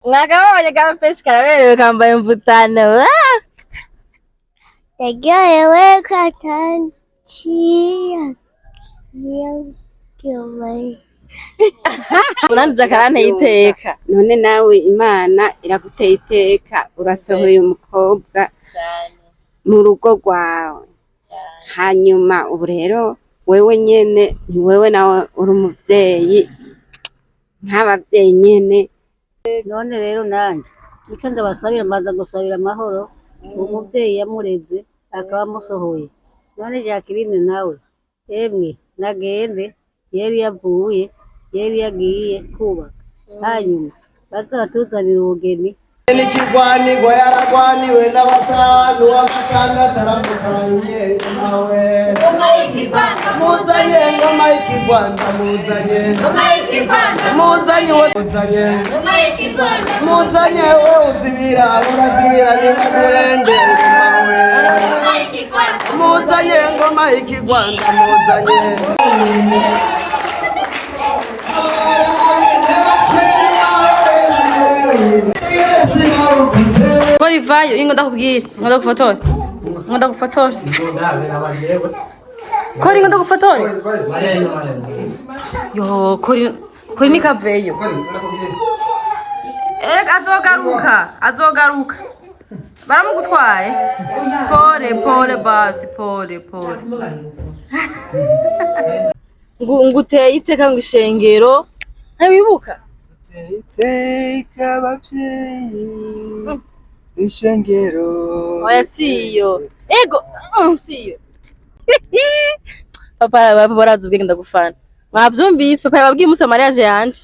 Mwakabonye agapeshi karaberewe kambaye mvutano. Yagiyewe katangiye yagiyewe. Unanje akaranteye iteka. None nawe Imana iraguteye iteka urasohoye umukobwa mu rugo rwawe. Hanyuma ubu rero wewe nyene ni wewe nawe uri umuvyeyi nk'abavyeyi nyene. None rero nanje nicyo ndabasabira mbanza gusabira amahoro umuvyeyi yamureze akaba amusohoye. None Jacqueline nawe emwe nagende yari yavuye yari yagiye kubaka hanyuma bazabatuzanira ubugeni Nikigwanirwa yaragwaniwe n'abatanu w'agatandatu aramukanye nawe muzanye ngoma y'ikigwanda muzanye muzanye wowe uzibira urazibira n'imwende nawe muzanye ngoma y'ikigwanda muzanye Vayo ingo ndakubwira ngoda gufotora kori ngo ndagufotora yo kori ni kaveyo azogaruka baramugutwaye pole basi pole nguteye iteka ngo ishengero ntabibuka iteka abavyeyi ishengero oya siyo ego siyo papa barazi ubwenge ndagufana mwavyumvise papa yababwiye umusi mariage yanje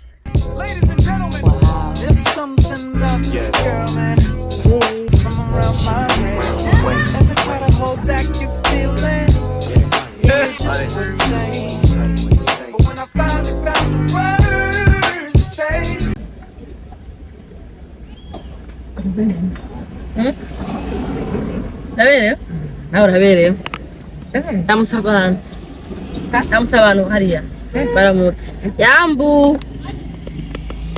Naberewe? Nawe uraberewe? Ndamusaba abantu hariya baramutse. Yambu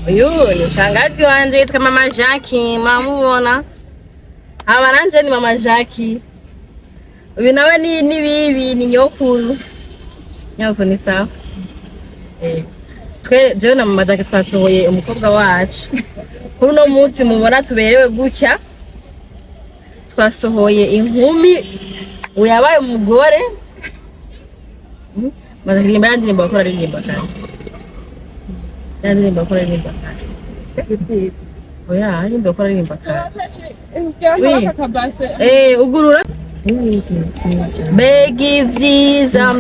uyu ni shangazi wanje yitwa mama Jackie mwamubona. Aba nanje ni mama Jackie. Uyu nawe ni bibi ni nyokuru. Nyokuru ni sawa. Jewe na mama Jackie twasohoye umukobwa wacu. Kuri uno munsi mubona tuberewe gutya. Twasohoye inkumi uyabaye umugore mazaririmba yandirimba bakora aririmba kandi oya aririmba bakora aririmba kandi ugurura mbega ivyiza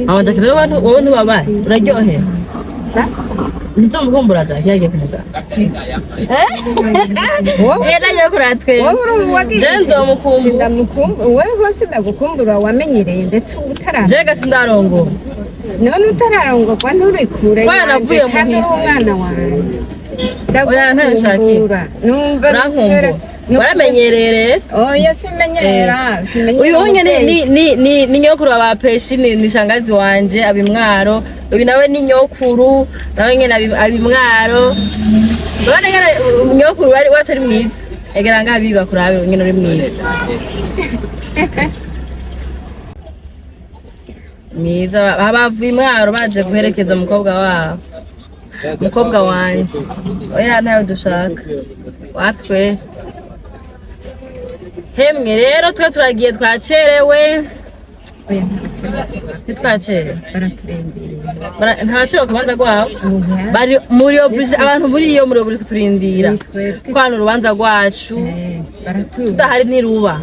mama Jackie rero wowe ntubabaye uraryohera Nito mkumbura Jackie yagiye kumuganga. Nagiye kuratwe. Jenzo mukumbura. Wewe hose ndagukumbura wamenyereye ndetse utaranga. Jega sindarongo. None utararongorwa nturikure. Navuye mu mwana wawe. Oya ntashakira. Numva rankumbu. Baramenyerere. Oya simenyera. Uyu wonye ni nyokuru abapeshi ni shangazi wanje abimwaro. Uyu nawe ni nyokuru nawe nyene abimwaro. Bana ngene nyokuru bari wacu ari mwiza. Egera nga biba kurabe nyene uri mwiza. Mwiza abavuye imwaro baje guherekeza umukobwa wabo. Umukobwa wanje. Oya ntayo dushaka. Watwe Hemwe rero twe turagiye twacerewe. Oya ntitwacerewe baraturindiriye. Ntaciro kubanza rwabo. Bari muri oblige abantu buriyo muri oblige kuturindira. Kwana urubanza rwacu. Tudahari ntiruba.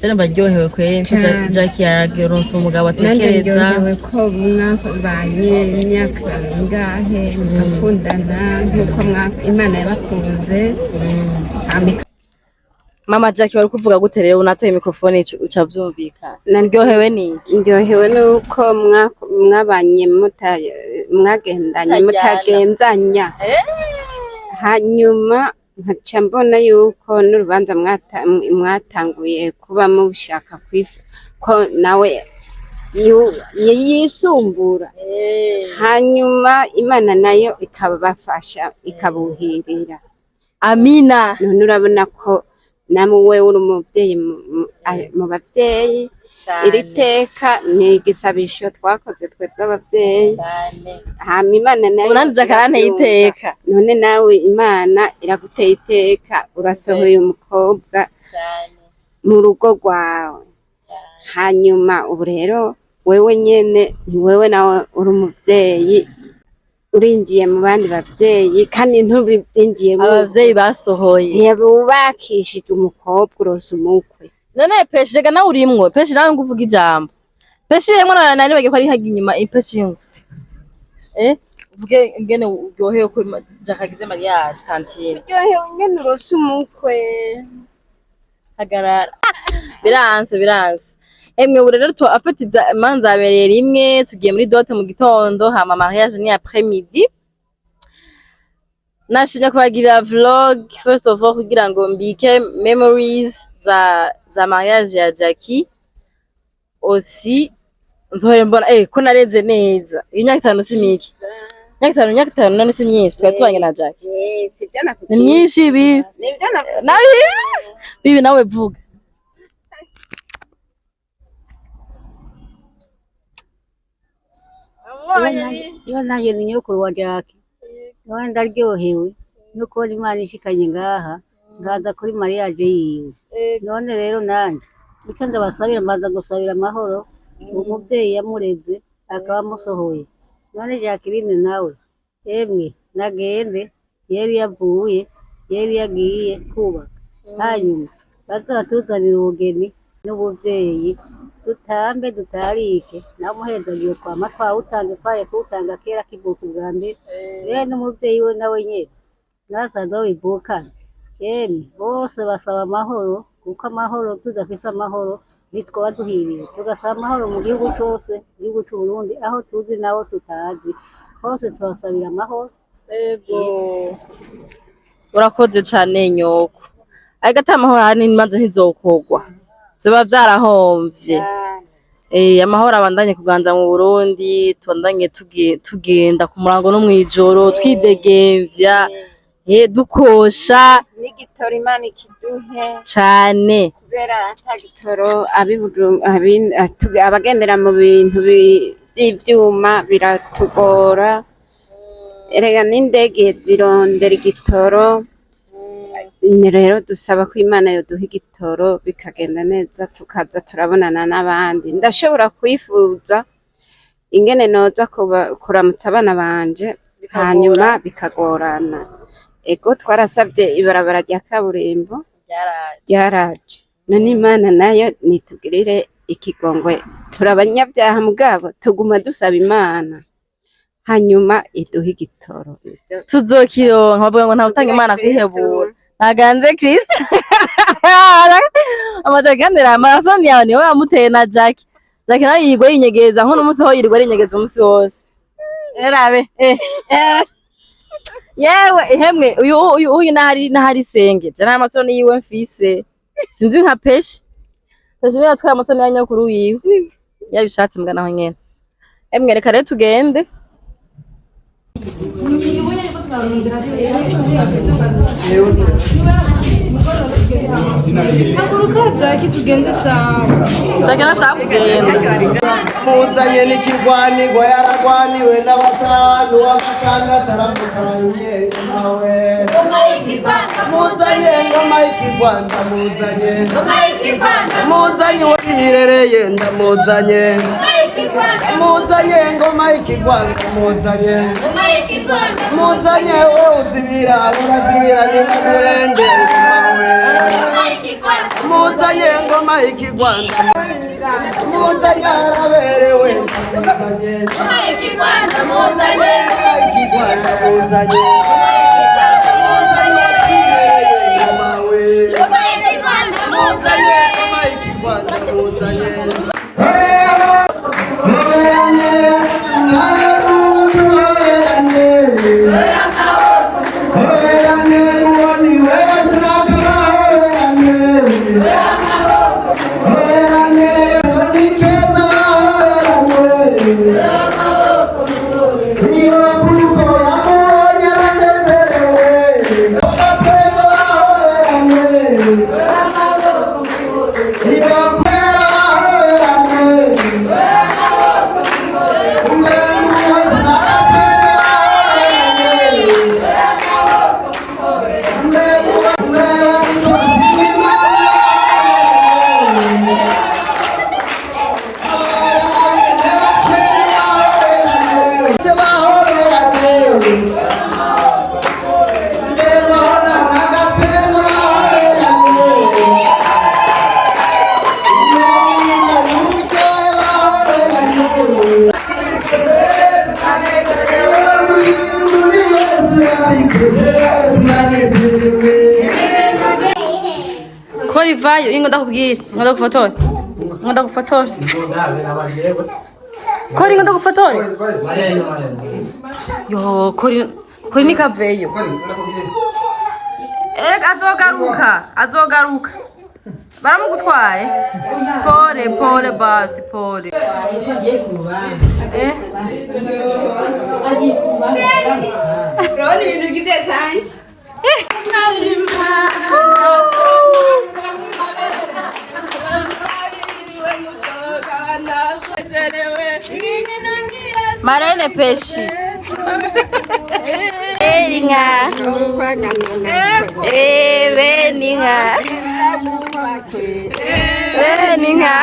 Jana baryohewe kwenshi Jackie yaragironse umugabo atekereza. Naryohewe ko mwabanye imyaka ingahe mukakundana nkuko Imana yabakunze. Mama Jackie bari kuvuga gute rero unatoye mikrofone uca vyumvikana. Naryohewe ni ndyohewe nuko mwabanye mwagendanye mutagenzanya. Hanyuma nkaca mbona yuko n'urubanza mwatanguye kuba mushaka ko nawe yisumbura hanyuma Imana nayo ikabafasha ikabuhirira. Amina. None urabona ko namwe uri umuvyeyi mu bavyeyi, iri teka ni igisabisho twakoze twebwe abavyeyi, hama Imana nayo unanje akaranteye iteka. None nawe Imana iraguteye iteka, urasohoye umukobwa mu rugo rwawe. Hanyuma ubu rero wewe nyene ni wewe nawe uri umuvyeyi, urinjiye mu bandi bavyeyi kandi ntubivyinjiyemo. Abavyeyi basohoye bubakishije umukobwa urose umukwe. None peshi rega nawe urimwo, peshi nawe nguvuga ijambo. Peshi yemwe nani bagiye kwari hagiye inyuma ipeshi ngo. Uvuge ingene uryohewe ko jakagize mariage tantine. Uryohewe ingene urose umukwe. Hagarara. Biranze. Emwe ubu rero afite imanza abereye rimwe, tugiye muri dote mu gitondo, hama mariage ni après midi. Nashimye kubagira vlog first of all kugira ngo mbike memories za mariage ya Jackie. Aussi nzohore mbona ko nareze neza. Imyaka 5 si miki. Imyaka 5 none si myinshi twari tubanye na Jackie. Sivyo nakubwiye. Ni myinshi ibi. Nivyo nakubwiye. Bibi nawe vuga. Iyo nanjye ni nyokuru wa Jackie. Nawe ndaryohewe no kubona Imana ishikanye ngaha ngaza kuri mariage yiwe. None rero nanjye icyo ndabasabira mbaza gusabira amahoro umuvyeyi yamureze akaba amusohoye. None Jacqueline nawe emwe nagende yari yavuye yari yagiye kubaka, hanyuma bazatuzanira ubugeni n'ubuvyeyi dutambe dutarike namuhezagiye twama twawutanze twaye kuwutanga kera kivuka ubwa mbere. Rero n'umuvyeyi we nawe nyene nasaza wivukana yemwe bose basaba amahoro, kuko amahoro tudafise amahoro nitwoba duhiriwe. Tugasaba amahoro mu gihugu cyose, igihugu cy'u Burundi aho tuzi naho tutazi hose tubasabira amahoro. Ego urakoze cane nyoko, ariko ata amahoro hari n'imanza ntizokogwa, ziba vyarahomvye. Amahoro abandanye kuganza mu Burundi, tubandanye tugenda ku murango no mwijoro twidegemvya, dukosha N'igitoro Imana ikiduhe cane, kubera ata gitoro abagendera mu bintu vy'ivyuma biratugora. Erega n'indege zirondera igitoro. Rero dusaba ko Imana yoduha igitoro bikagenda neza, tukaza turabonana n'abandi. Ndashobora kwifuza ingene noza kuramutsa abana banje hanyuma bikagorana. Ego twarasabye ibarabara rya kaburimbo ryaraje, none Imana nayo nitugirire ikigongwe. Turabanyabyaha mugabo tuguma dusaba Imana hanyuma iduha igitoro. tuzokironka. Bavuga ngo ntawutanga Imana kwihebura naganze Kristo. Amajagendera amasoni yawe niwe yamuteye na Jackie. Jackie nawe yirwa yinyegeza nko n'umunsi ho yirwa yinyegeza umunsi wose. Erabe yewe ihemwe uyu nahari senge je nta masoni yiwe mfise, sinzi nka peshi niyo yatwaye amasoni ya nyokuru yiwe yabishatse mbwa naho nyene. Emwe reka rero tugende. Jackie tugende shawe. Jackie nashaka kugenda. Muzanye n'ikigwanirwa yaragwaniwe n'abatanu w'agatandatu aramukanye nawe. Muzanye ngoma y'ikigwanda muzanye. Muzanye uwo birereye ndamuzanye. Muzanye ngoma y'ikigwanda muzanye. Muzanye wowe uzibira urazibira n'imwende nawe. Muzanye ngoma y'ikigwanda muzanye araberewe muzanye ngoma y'ikigwanda muzanye y'ikigwanda muzanye muzanye mawe ngoma y'ikigwanda muzanye ngoma y'ikigwanda muzanye. Kori vayo, ingo ndakubwira, ngo ndagufotore. Ngo ndagufotore. Kori ngo ndagufotore. Yo, Kori ni kaveyo. Azogaruka. Baramugutwaye. Pole basi, pole. Roni ibintu ugize cyane. Marene peshi. Eringa. Beninga. Beninga. Beninga.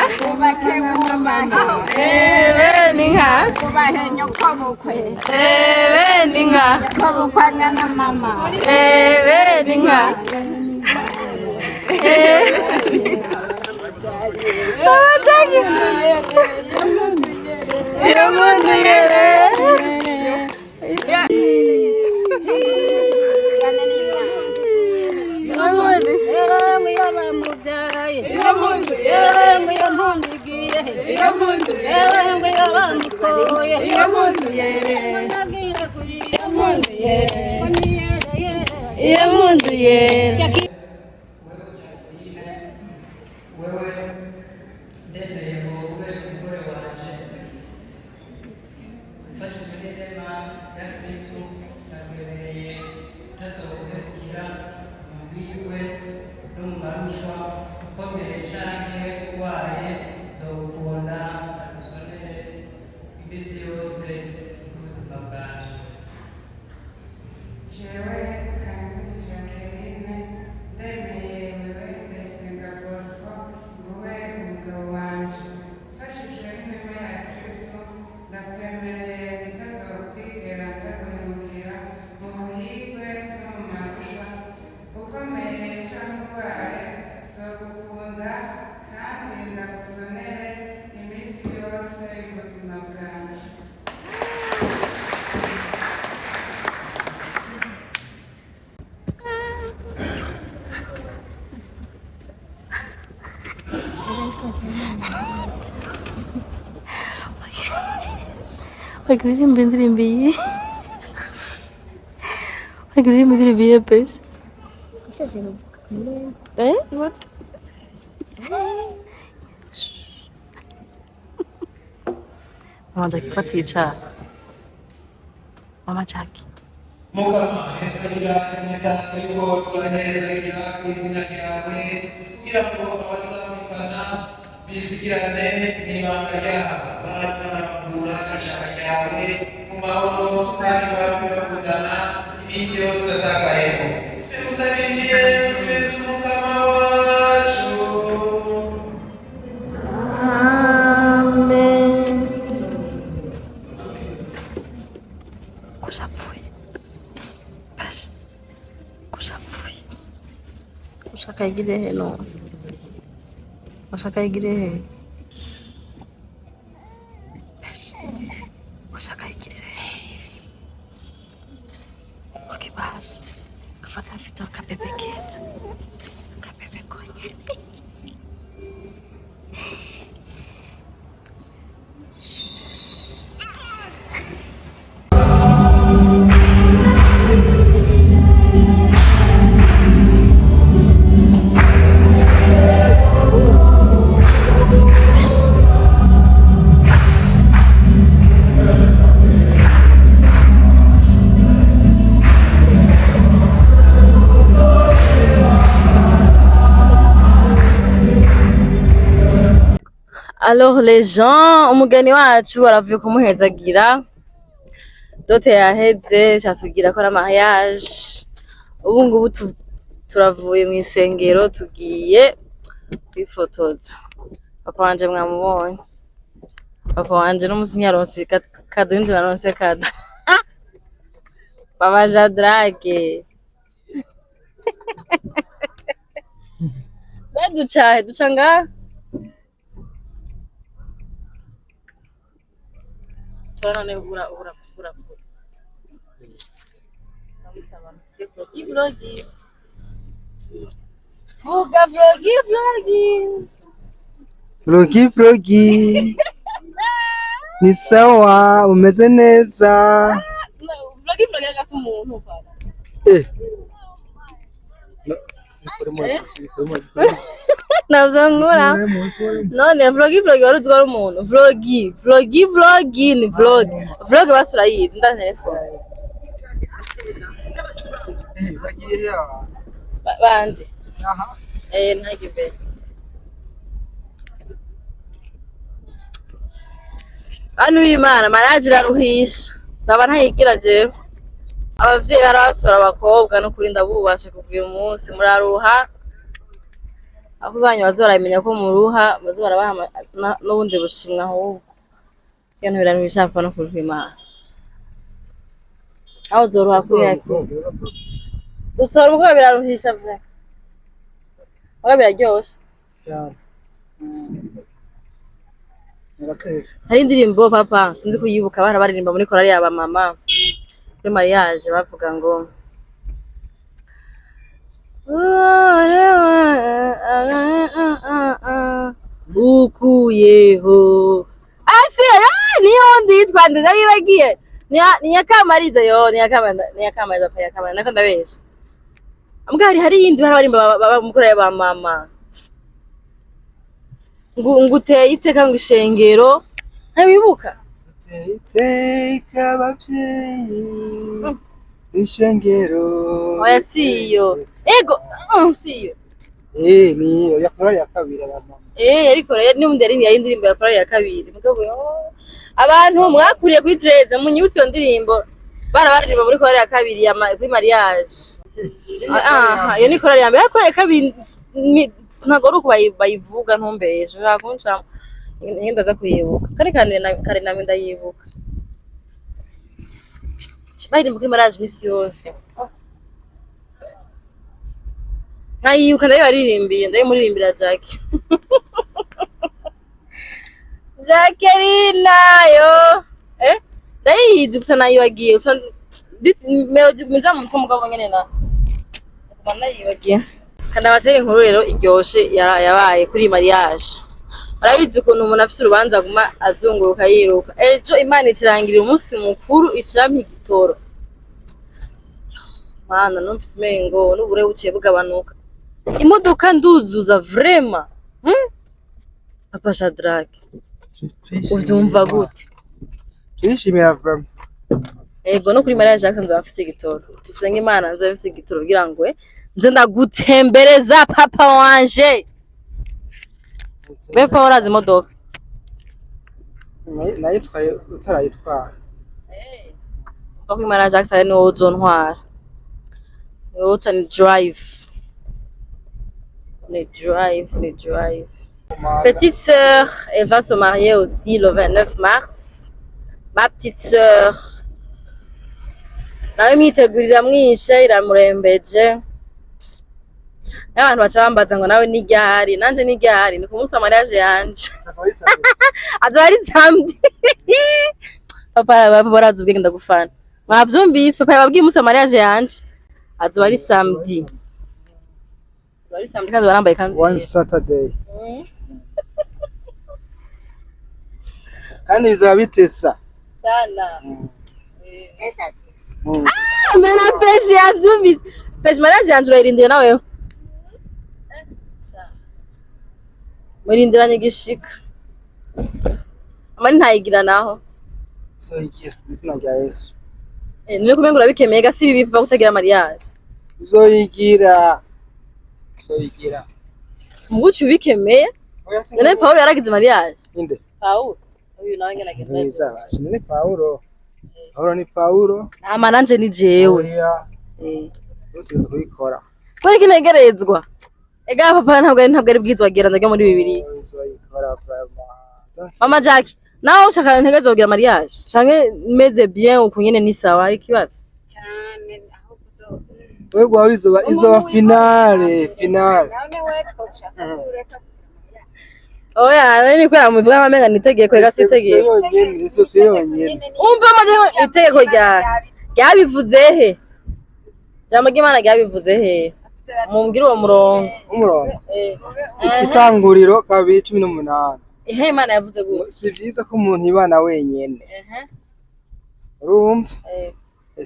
Beninga. Beninga. Agreemento entre envie. Agreemento entre envie, peixe. Isso é zero. What? Mama jaki faticha. Mama jaki. Mukama yasagira imyaka y'uko turanezerera kwizina ryawe kugira ngo abazamukana bizigirane n'ibanga ryawe bazaramura ishaka ryawe mu mahoro kandi bakundana iminsi yose atagayeho tugusabiriye Yesu Mukama wacu. Amen. Kushapfuye. Basi. Kushapfuye. Ushaka igire he no? Ushaka igire he? Basi. Ushaka igire he? Okay, basi. Kufata vitu kabebe kete. Kabebe konye. Alors les gens, umugeni wacu baravuye kumuhezagira. Dote yaheze cyatugira ko mariage. Ubu ngubu turavuye mu isengero tugiye kwifotoza. Papa wanje mwamubonye. Papa wanje n'umusi nyaronse kaduhindura nonse kada. Baba Jadrage. Duca ngaha. None ura vlogi vuga vlogi ni sawa umeze neza vlogi agasa umuntu navzongura none vlogi wari uzwara umuntu vlogi ni vlog basura yizi nda telefone bande ntagibe Anu Imana Mariage iraruhisha zaba ntayigira jewe abavyeyi barabasora abakobwa no kurinda bubashe kuva uyu munsi muraruha ako banyu bazoramenya ko muruha bazobarabaha n'ubundi bushimwa ahubwo ibintu biraruhisha apfa no kuruha Imana aho zoruha kuri yaki gusora umukobwa biraruhisha vre oga biraryoshe hari indirimbo papa sinzi kuyibuka abana baririmba muri korali y'aba mama kuri mariage bavuga ngo ukuyeho ase niyo nditwa ndayibagiye ni yakamariza yo ni yakamariza pa yakamariza nako ndabesha ambwa hari yindi barimba baba muri korali y'aba mama nguteye iteka ngo ishengero ntabibuka iteka abavyeyi ishengero oya siyo ego siyo niyo yakora ya kabiri abamama ariko rero n'ubundi yari indirimbo yakora ya kabiri mugabo abantu mwakuriye kuri Treze munyibutse iyo ndirimbo baririmba muri korali ya kabiri kuri mariage iyo ni korali ya mbere korali ya kabiri ntago ruko bayivuga ntumbeje bakunca ngenda za kuyibuka kare nami ndayibuka bayirimba kuri mariage misi yose nkayibuka ndayo baririmbiye ndayimuririmbira Jackie Jacqueline yo ndayizi gusa nayibagiye gusa melody gumiza mu mugabo nyene na nayibagiye kandi abatera inkuru rero iryoshe yabaye kuri mariage barabizi ukuntu umuntu afite urubanza guma azunguruka yiruka ejo Imana ikirangirira umunsi mukuru ikirampa igitoro mana numvise umengo n'ubure buciye bugabanuka imodoka nduzuza vraiment Papa Shadrake uvyumva gute twishimira vraiment ego no kuri mariage Jackson nzafise igitoro tusenge Imana nzafise igitoro kugira ngo nze ndagutembereza papa wanje wewe urazi imodoka nayitwaye utarayitwara kuri mariage Jackson ni wowe uzontwara ni wowe utani drive Petite sœur, elle va se marier aussi le 29 mars. Ma petite sœur, nawe mitegurira mwishe iramurembeje. Abantu baca bambaza ngo nawe ni ryari nanje ni ryari ni ku munsi wa mariage yanje. Azoba ari samedi. Papa barazi ubwenge ndagufana. Mwavyumvise papa yababwiye umunsi wa mariage yanje. Azoba ari samedi. Bari samedi kandi barambaye kanzu. One Saturday. Kandi bizaba bitesa. Sana. Mena peje yavyumvise. Peje mariage yanje urayirindira nawe. Murindiranye gishika. Amani ntayigira naho. So igira izina rya Yesu. Niyo kumenga urabikemeye gasi bibi biva kutagira mariage. Uzoyigira. Mubuci ubikemeye? Oya None Paulo yaragize mariage. inde Paulo. Uyu nawe ngena agenda. neza ni Paulo ni Paulo Ama nanje ni jewe. oya Eh. tuzi kubikora Kuri kinegerezwa. Ega papa ntabwo ari bwizwa gera ndaga muri bibiri. uzoyikora vraiment Mama Jackie, nawe ushaka ntegeza kugira mariage. Canke meze bien uko nyene ni sawa ari kibazo. cyane aho kuzo wewe izoba finale Oya, nani kwera muvuga amamenga nitegeko ega sitegeko. si yonyene Umva amaje itegeko ryabivuze he? Jambo gimana ryabivuze he? Mumbwire uwo murongo. umurongo Eh. itanguriro 2:18 Ihe Imana yavuze gute? si vyiza ko umuntu ibana wenyene urumva Eh.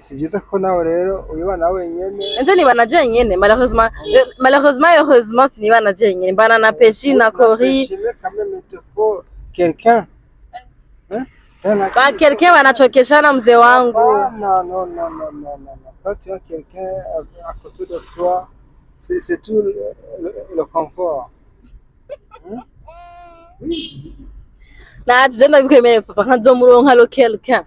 si vyiza ko nawe rero uyibana wenyene Nje nibana jenyene malheureusement heureusement sinibana jenyene mbana na Peshi na Kori. quelqu'un Ba quelqu'un wanachokeshana mzee wangu. non quand tu as quelqu'un à côté de toi c'est tout le confort Na tujenda bikwemere papa nkazomuronka lo quelqu'un.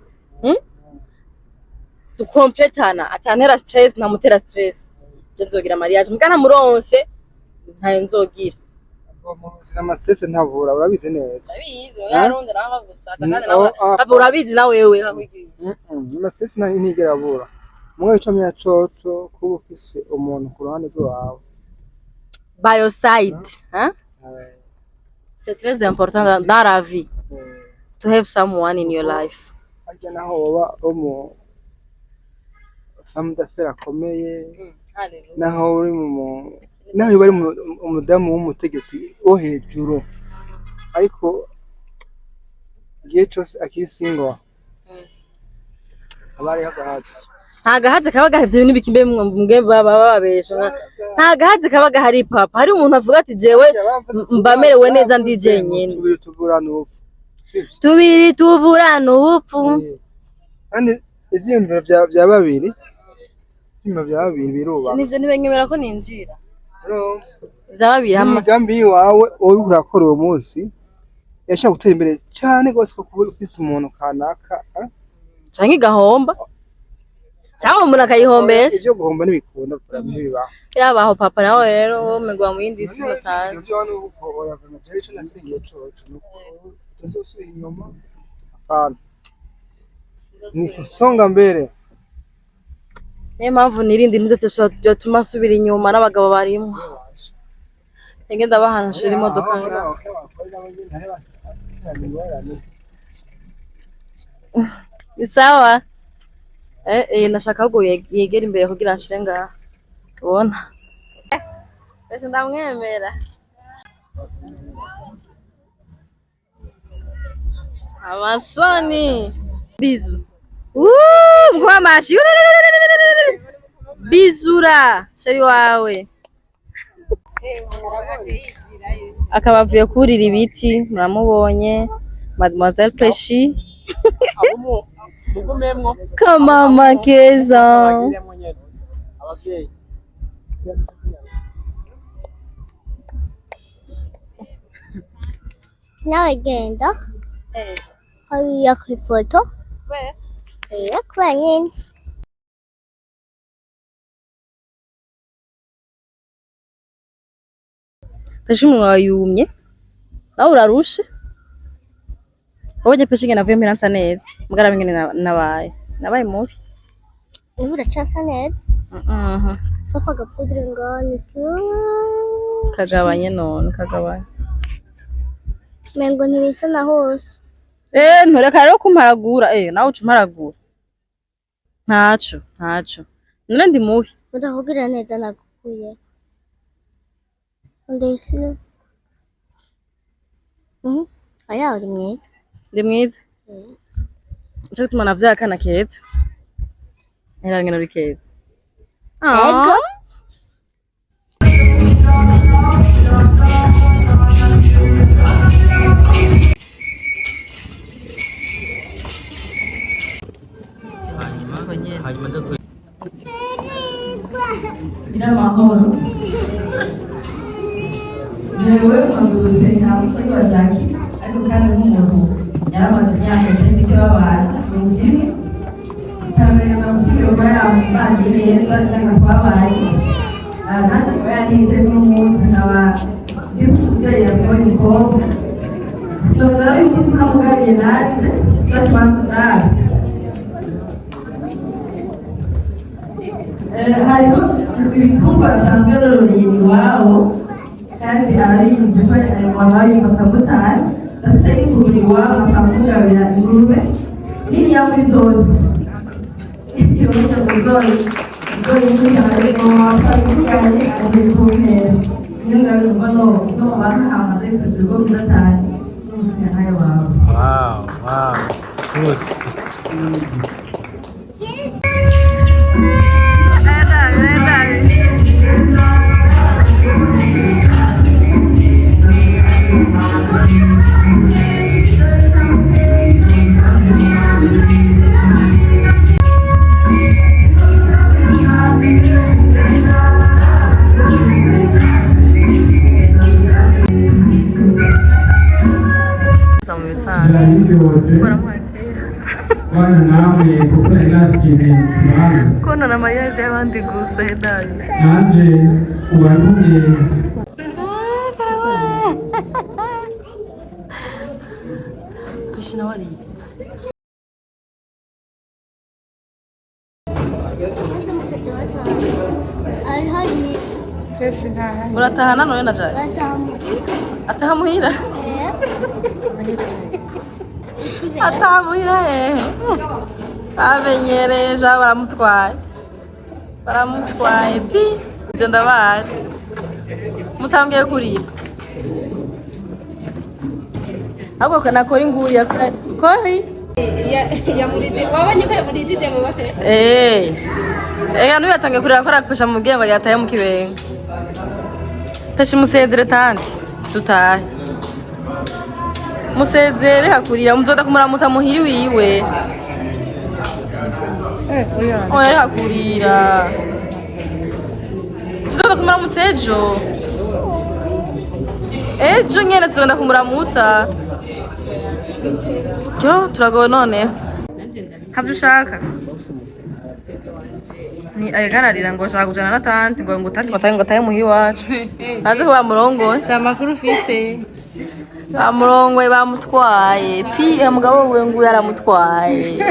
Dukompletana atantera stress na mutera stress. Je nzogira mariage mugana muronse ntayo nzogira. stress ntabura urabizi neza Abizi yaronde naho gusa kandi naho papa urabizi na wewe nakwigisha. stress ntigera abura mwe ico mya coco kuba ufise umuntu ku ruhande rwawe By your side, hein? C'est très important dans la vie to have someone in your life. harya naho woba femme d'affaires akomeye naho uri naho bari umudamu w'umutegetsi wo hejuru ariko igihe cyose akiri single abari hagahatse Nta gahaze kaba gahevye ibintu bikimbe mwumwe bababesha. Nta gahaze kaba gahari papa. Hari umuntu avuga ati jewe mbamerewe neza ndi jenyene. Tubiri tuvurana ubupfu. Kandi ivyiyumviro vya babiri birubaka. Nivyo nibenyemera ko ninjira. Rero Vya babiri hamwe. imigambi wawe wowe urakora uwo munsi yashaka gutera imbere cyane gose ko kuba ufise umuntu kanaka Canke gahomba. Cyangwa umuntu akayihombesha. Ivyo guhomba ntibikunda biba. Yabaho papa nawe rero wo migwa mu yindi si batazi. Ivyo wano uko yavuna je ico nasingiye coco nuko tuzosubira inyuma apana. Ni kusonga mbere. Niyo mpamvu nirindi ndetse byatuma asubira inyuma n'abagabo barimo. Ngenda bahanashira imodoka ngaho. Bisawa. Nashaka ko yegera imbere kugira nshire ngaha. Ubona. Ese ndamwemera. Amasoni. Bizu. Mkwa mashi. Bizura. Sheri wawe. Akaba avuye kurira ibiti muramubonye Mademoiselle Peshi. Kamama keza. Nawe genda hariya ku ifoto kubera nyine Peshi umunwa wayumye nawe urarushe Oje Peshi ngena avuye mpera nsa neza mugara ngene nabaye mubi ubu uracasa neza sofa agapudire ngani kagabanye none kagabanye mengo ntibisa na hose ntureka rero kumparagura nawe uca umparagura ntaco none ndi mubi udavugira neza nagukuye ndetse aya uri mwiza ndi mwiza Nico gituma navyaye akana keza era ngene uri keza ego jewe mpagurutse nta musore wa Jackie ariko kandi nk'umuntu yaramaze imyaka itari mike babana ubuzima cyane namusubire kuba yamubanye neza cyangwa twabaye nanjye kuba yarinze n'umunsi nkaba ndi umubyeyi yasohoye umukobwa sinozara y'umunsi namugabiye nanjye cyo tubanza nawe hariho ibitungwa basanzwe bororeye iwabo kandi arabizi ko wabaye umusabutari afite ingurube iwabo ashaka kumugabira ingurube niriya muri zose iyo burya bugoyi bugoyi ariko atandukanye agiye kuntera iyo ngabira ubwo no mu bantu hamaze kugira ubwo bwiza cyane n'umusinya nawe wawe. Wow, good. Kona na mariage y'abandi gusa hedari Nanjye uwantumye Kashina wari Uratahana none na Jari Ataha muhira Ataha muhira Amenyereye ja baramutwaye pi nje ndabazi mutambwiye kurira ahubwo kanakora inguri yakora kori yamurije wabanye ko yamurijije mu bafe ega nuyu yatangiye kurira akora pesha mu bwenge ngo yataye mu kibenga pesha musezere tanti dutahe musezere hakurira muzoda kumuramutsa muhiri wiwe oya hakurira tuzoda kumuramutsa ejo nyene tuzonda kumuramutsa Kyo turagowe none Havyo ushaka ni ayegararira ngo ashaka kujana na tanti ngo tanti ngo ataye muhiri wacu naze ko bamurongoye amakuru ufise bamurongoye bamutwaye pi mugabo we ngo yaramutwaye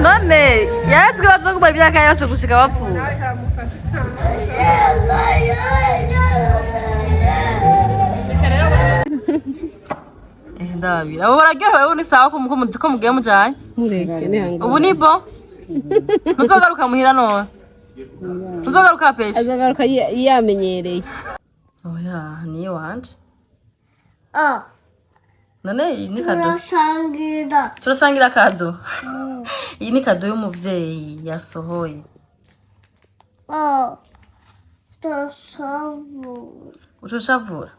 none yazwe bazoguma imyaka yose gushika bapfuye ndabira abo bararyohewe rero ni sawa ko mugiye mujanye ubu ni bo muzogaruka muhira none muzogaruka peshe azagaruka yamenyereye oya ni wanje none iyi ni kado turasangira kado iyi ni kado y'umuvyeyi yasohoye ucushavura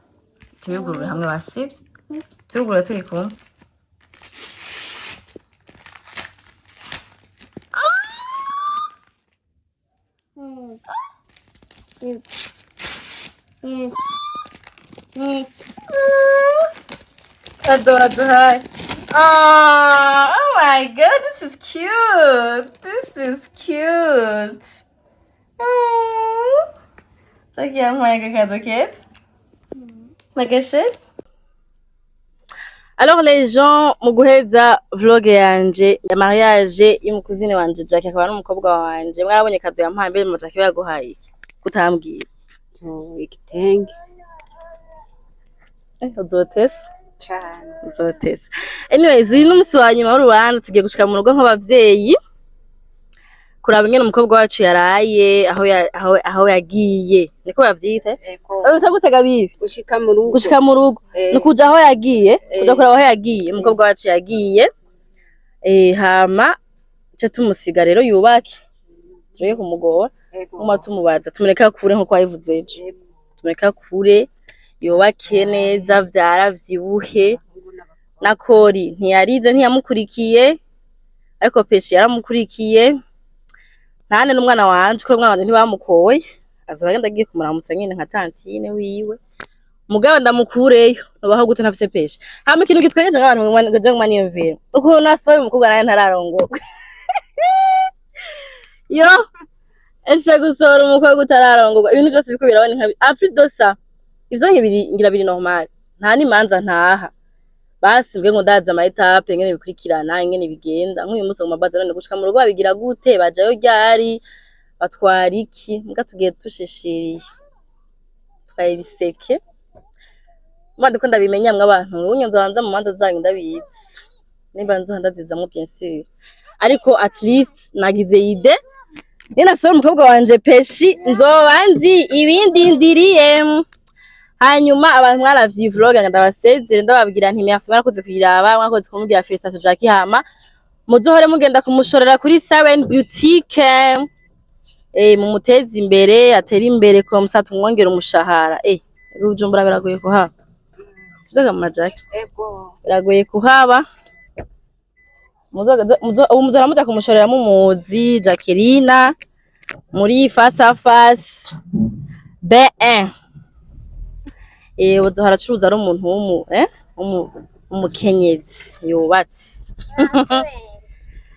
tubigurure hamwe basivye tubigurure turi kumwe Adora duhai. Oh my god, this is cute. This is cute. Ça qui est un cadeau kit. La cachette. Alors les gens, muguheza vlog yanje ya mariage y'umukuzini wanje Jackie akaba n'umukobwa wanje. Mwarabonye kado yampaye mbere mu Jackie yaguhaye. Kutambwira. Igitenge. Uzotesa. Cyane. Uzotesa. Anyways, uyu n'umusi wa nyuma w'urubanza tugiye gushika mu rugo nk'abavyeyi. Kuraba ingene umukobwa wacu yaraye aho yagiye. Niko bavyita? Ego. Gutega bibi. Gushika mu rugo. Nukuja aho yagiye, kuja kuraba aho yagiye. Umukobwa wacu yagiye. Hama cyo tumusiga rero yubake. Turiye kumugora. Uma tumubaza tumereka kure nko kwayivuze ejo. Tumereka kure yubake neza vyara vyibuhe na Kori ntiyarize ntiyamukurikiye ariko Peshi yaramukurikiye ntane n'umwana wanje ko umwana wanje ntibamukoye aza bagenda agiye kumuramutsa nyine nka tantine wiwe mugabo ndamukureyo nubaho gute ntafise Peshi hama ikintu gitwengeje nk'abantu ngaje mu maniyevera uko nasoye umukobwa naye ntararongoka yo ese gusohora umukobwa utararongoka ibintu byose biko birabone nka plus de ça ivyo ngira biri normal nta nimanza ntaha basi mbwe ngo ndaza ama etape ngene bikurikirana ingene bigenda nk'uyu munsi mu mabaza none gushika mu rugo babigira gute bajayo ryari batwara iki mbwa tugiye tushishiriye twaye biseke mbande ko ndabimenya mwe abantu unyonzo banza mu manza zanyu ndabizi nimba nzo ndazizamwe bien sûr ariko at least nagize ide nina sora umukobwa wanje Peshi nzobanzi ibindi ndiriye hanyuma abantu mwaravye vlog ndabasezere ndababwira nti merci mwarakoze kuyiraba mwakoze kumubwira Felicitations Jackie hama muzohore mugenda kumushorera kuri Siren Boutique mumuteze imbere atera imbere ko musatu mwongera umushahara Bujumbura biragoye kuhaba sivyo kama Jackie biragoye kuhaba muzora muja kumushorera mumuzi Jacqueline muri face à face B1 uzohora acuruza ari umuntu umukenyezi yubatse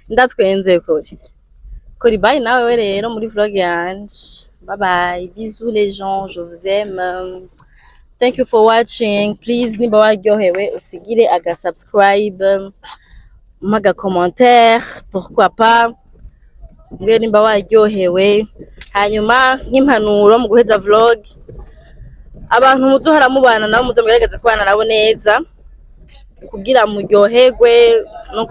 ndatwenze Kori bye nawe rero muri vlog yanje bye bye bisous les gens je vous aime thank you for watching please nimba waryohewe usigire aga subscribe maga commentaire pourquoi pas mbwe nimba waryohewe hanyuma nk'impanuro mu guheza vlog abantu muzohora mubana nabo muze mugerageze kubana nabo neza kugira muryoherwe no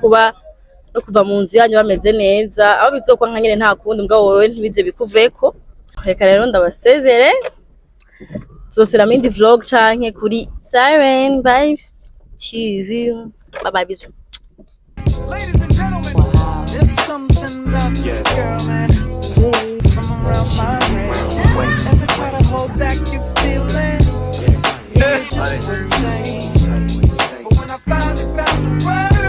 kuva mu nzu yanyu bameze neza aho bizokwa nka nyene nta kundi mbwa wowe ntibize bikuveko reka rero ndabasezere tuzosubira mu indi vlog canke kuri Siren Vibes TV bye bye bisous. Ladies and gentlemen, there's something about this girl, man.